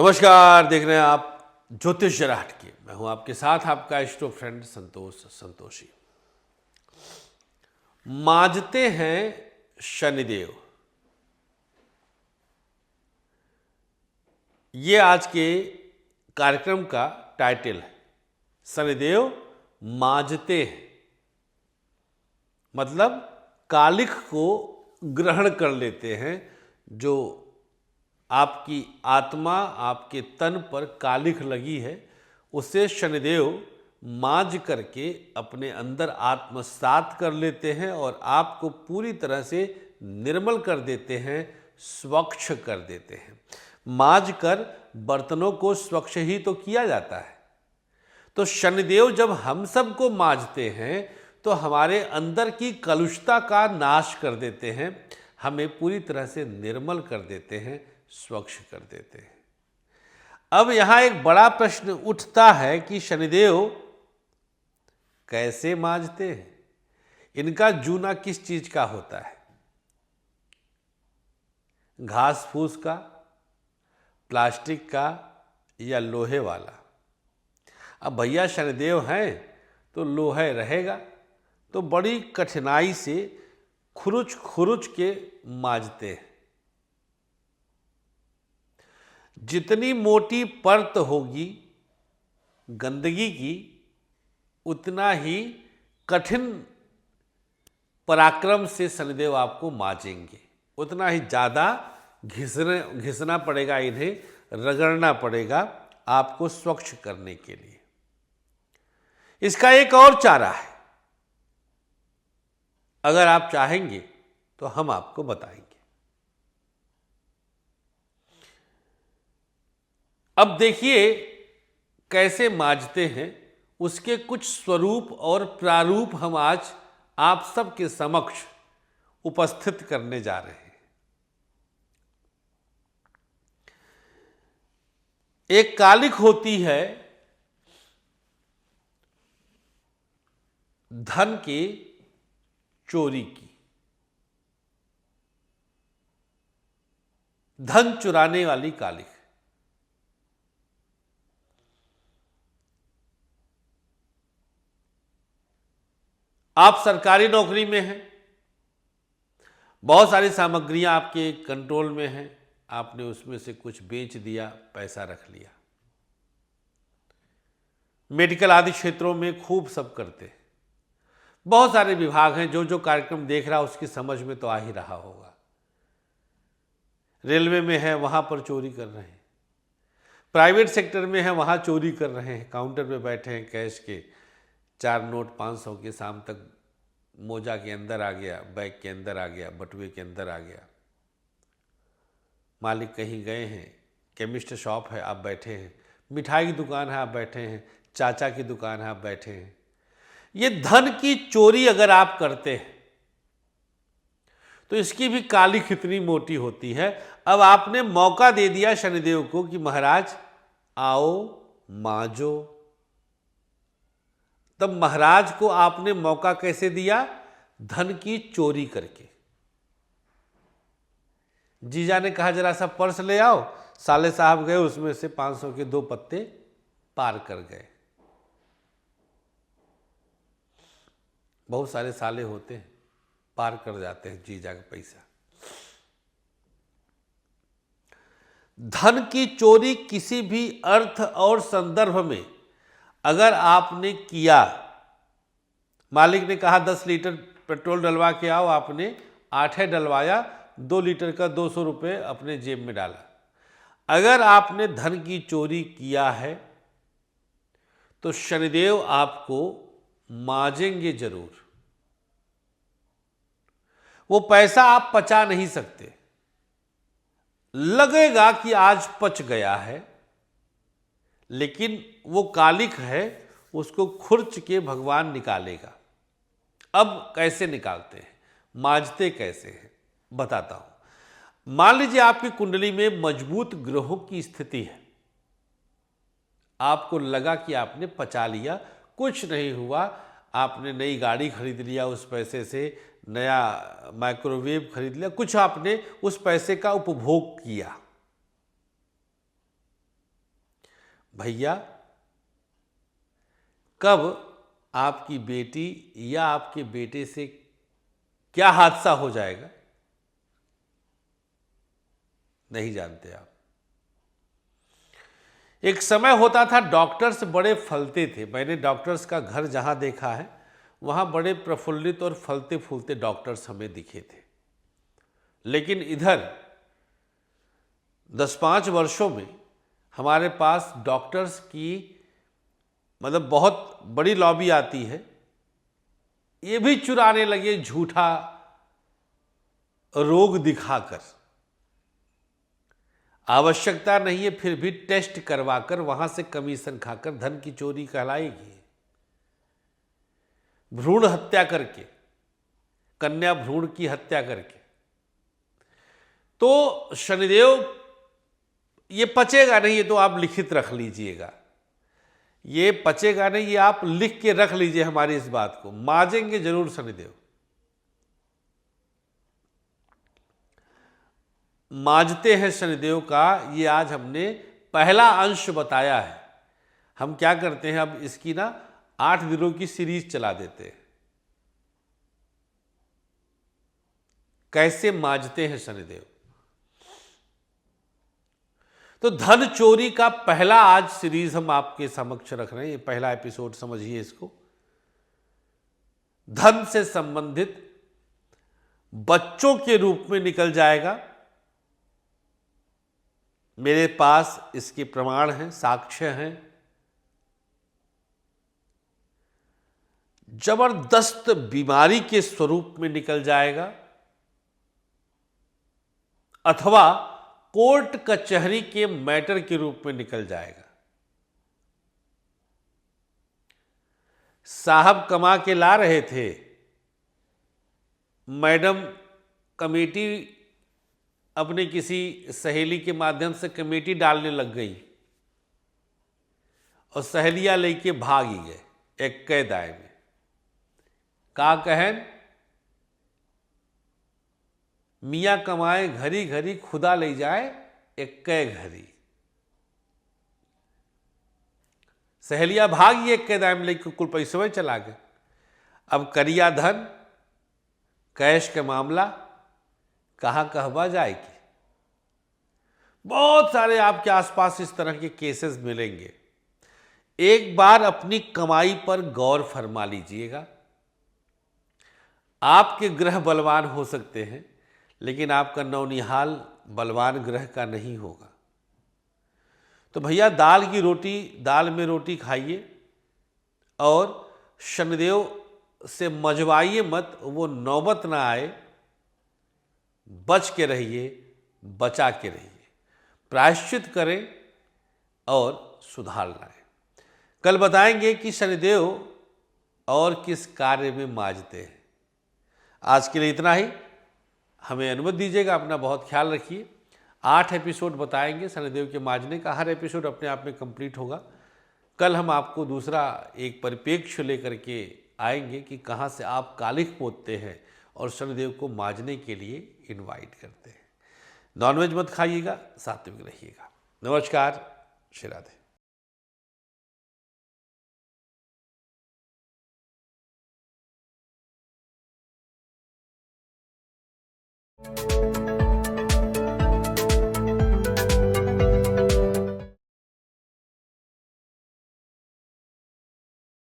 नमस्कार, देख रहे हैं आप ज्योतिष जराट की। मैं हूं आपके साथ आपका इष्टो फ्रेंड संतोषी। माजते हैं शनिदेव, ये आज के कार्यक्रम का टाइटल है। शनिदेव माजते हैं मतलब कालिख को ग्रहण कर लेते हैं। जो आपकी आत्मा, आपके तन पर कालिख लगी है, उसे शनिदेव मांझ करके अपने अंदर आत्मसात कर लेते हैं और आपको पूरी तरह से निर्मल कर देते हैं, स्वच्छ कर देते हैं। मांझ कर बर्तनों को स्वच्छ ही तो किया जाता है। तो शनिदेव जब हम सबको मांझते हैं तो हमारे अंदर की कलुषता का नाश कर देते हैं, हमें पूरी तरह से निर्मल कर देते हैं, स्वच्छ कर देते हैं। अब यहां एक बड़ा प्रश्न उठता है कि शनिदेव कैसे मांझते हैं, इनका जूना किस चीज का होता है? घास फूस का, प्लास्टिक का या लोहे वाला? अब भैया शनिदेव हैं तो लोहे रहेगा, तो बड़ी कठिनाई से खुरुच खुरुच के मांझते हैं। जितनी मोटी परत होगी गंदगी की, उतना ही कठिन पराक्रम से शनिदेव आपको मांझेंगे, उतना ही ज़्यादा घिसना पड़ेगा, इन्हें रगड़ना पड़ेगा आपको स्वच्छ करने के लिए। इसका एक और चारा है, अगर आप चाहेंगे तो हम आपको बताएंगे। अब देखिए कैसे मांझते हैं, उसके कुछ स्वरूप और प्रारूप हम आज आप सबके समक्ष उपस्थित करने जा रहे हैं। एक कालिख होती है धन की चोरी की, धन चुराने वाली कालिख। आप सरकारी नौकरी में हैं, बहुत सारी सामग्रियां आपके कंट्रोल में हैं, आपने उसमें से कुछ बेच दिया, पैसा रख लिया। मेडिकल आदि क्षेत्रों में खूब सब करते हैं, बहुत सारे विभाग हैं। जो जो कार्यक्रम देख रहा उसकी समझ में तो आ ही रहा होगा। रेलवे में है, वहां पर चोरी कर रहे हैं। प्राइवेट सेक्टर में है, वहां चोरी कर रहे हैं। काउंटर पे बैठे हैं, कैश के 4 नोट 500 के, शाम तक मोजा के अंदर आ गया, बैग के अंदर आ गया, बटुए के अंदर आ गया। मालिक कहीं गए हैं, केमिस्ट शॉप है, आप बैठे हैं। मिठाई की दुकान है, आप बैठे हैं। चाचा की दुकान है, आप बैठे हैं। ये धन की चोरी अगर आप करते हैं तो इसकी भी कालिख कितनी मोटी होती है। अब आपने मौका दे दिया शनिदेव को कि महाराज आओ मांझो। तब महाराज को आपने मौका कैसे दिया? धन की चोरी करके। जीजा ने कहा जरा सा पर्स ले आओ, साले साहब गए, उसमें से 500 के 2 पत्ते पार कर गए। बहुत सारे साले होते हैं, पार कर जाते हैं जीजा का पैसा। धन की चोरी किसी भी अर्थ और संदर्भ में अगर आपने किया, मालिक ने कहा 10 लीटर पेट्रोल डलवा के आओ, आपने 8 डलवाया, 2 लीटर का 200 रुपये अपने जेब में डाला। अगर आपने धन की चोरी किया है तो शनिदेव आपको मांझेंगे जरूर। वो पैसा आप पचा नहीं सकते, लगेगा कि आज पच गया है, लेकिन वो कालिख है, उसको खुर्च के भगवान निकालेगा। अब कैसे निकालते हैं, मांझते कैसे हैं, बताता हूं। मान लीजिए आपकी कुंडली में मजबूत ग्रहों की स्थिति है, आपको लगा कि आपने पचा लिया, कुछ नहीं हुआ, आपने नई गाड़ी खरीद लिया, उस पैसे से नया माइक्रोवेव खरीद लिया, कुछ आपने उस पैसे का उपभोग किया। भैया कब आपकी बेटी या आपके बेटे से क्या हादसा हो जाएगा नहीं जानते आप। एक समय होता था डॉक्टर्स बड़े फलते थे, मैंने डॉक्टर्स का घर जहां देखा है वहां बड़े प्रफुल्लित और फलते फूलते डॉक्टर्स हमें दिखे थे। लेकिन इधर 10-5 वर्षों में हमारे पास डॉक्टर्स की मतलब बहुत बड़ी लॉबी आती है, ये भी चुराने लगे झूठा रोग दिखाकर। आवश्यकता नहीं है फिर भी टेस्ट करवाकर वहां से कमीशन खाकर धन की चोरी कहलाएगी। भ्रूण हत्या करके, कन्या भ्रूण की हत्या करके। तो शनिदेव ये पचेगा नहीं, ये तो आप लिखित रख लीजिएगा, ये पचेगा नहीं, ये आप लिख के रख लीजिए हमारी इस बात को, माजेंगे जरूर शनिदेव। माजते हैं शनिदेव का ये आज हमने पहला अंश बताया है। हम क्या करते हैं अब इसकी ना 8 दिनों की सीरीज चला देते हैं, कैसे माजते हैं शनिदेव। तो धन चोरी का पहला आज सीरीज हम आपके समक्ष रख रहे हैं, ये पहला एपिसोड समझिए इसको। धन से संबंधित बच्चों के रूप में निकल जाएगा, मेरे पास इसके प्रमाण हैं, साक्ष्य हैं। जबरदस्त बीमारी के स्वरूप में निकल जाएगा, अथवा कोर्ट कचहरी के मैटर के रूप में निकल जाएगा। साहब कमा के ला रहे थे, मैडम कमेटी अपने किसी सहेली के माध्यम से कमेटी डालने लग गई और सहेलियां लेके भाग ही गए एक दाय में। का कहन मियाँ कमाए घरी घरी, खुदा ले जाए एक घरी। सहेलियां भागी एक दाय में लेकर कुल पैसे चला गए। अब करिया धन कैश का मामला कहाँ कहवा जाएगी। बहुत सारे आपके आसपास इस तरह के केसेस मिलेंगे। एक बार अपनी कमाई पर गौर फरमा लीजिएगा। आपके ग्रह बलवान हो सकते हैं, लेकिन आपका नौनिहाल बलवान ग्रह का नहीं होगा। तो भैया दाल की रोटी, दाल में रोटी खाइए और शनिदेव से मजवाइए मत, वो नौबत ना आए। बच के रहिए, बचा के रहिए, प्रायश्चित करें और सुधार लाएं। कल बताएंगे कि शनिदेव और किस कार्य में माजते हैं। आज के लिए इतना ही, हमें अनुमति दीजिएगा, अपना बहुत ख्याल रखिए। 8 एपिसोड बताएंगे शनिदेव के माजने का, हर एपिसोड अपने आप में कंप्लीट होगा। कल हम आपको दूसरा एक परिप्रेक्ष्य लेकर के आएंगे कि कहाँ से आप कालिख पोतते हैं और शनिदेव को माजने के लिए इनवाइट करते हैं। नॉनवेज मत खाइएगा, सात्विक रहिएगा। नमस्कार, श्री राधे।